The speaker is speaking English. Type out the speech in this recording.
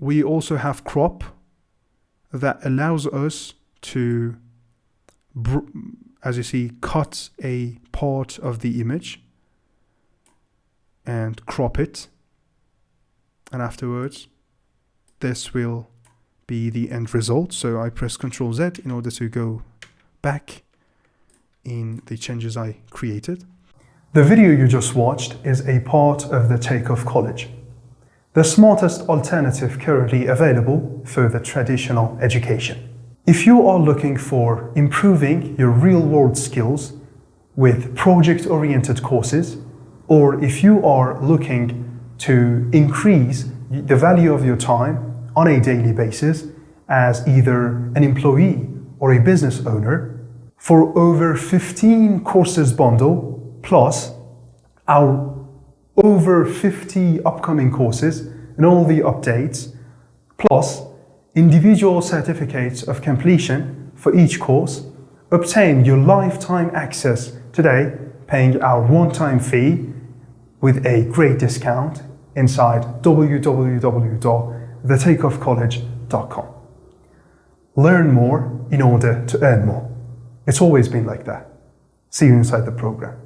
we also have crop that allows us to, as you see, cut a part of the image and crop it. And afterwards, this will be the end result. So I press Ctrl Z in order to go back in the changes I created. The video you just watched is a part of the Takeoff College, the smartest alternative currently available for the traditional education. If you are looking for improving your real-world skills with project-oriented courses, or if you are looking to increase the value of your time on a daily basis as either an employee or a business owner, for over 15 courses bundle plus our over 50 upcoming courses and all the updates, plus individual certificates of completion for each course, obtain your lifetime access today, paying our one-time fee with a great discount inside www.thetakeoffcollege.com. Learn more in order to earn more. It's always been like that. See you inside the program.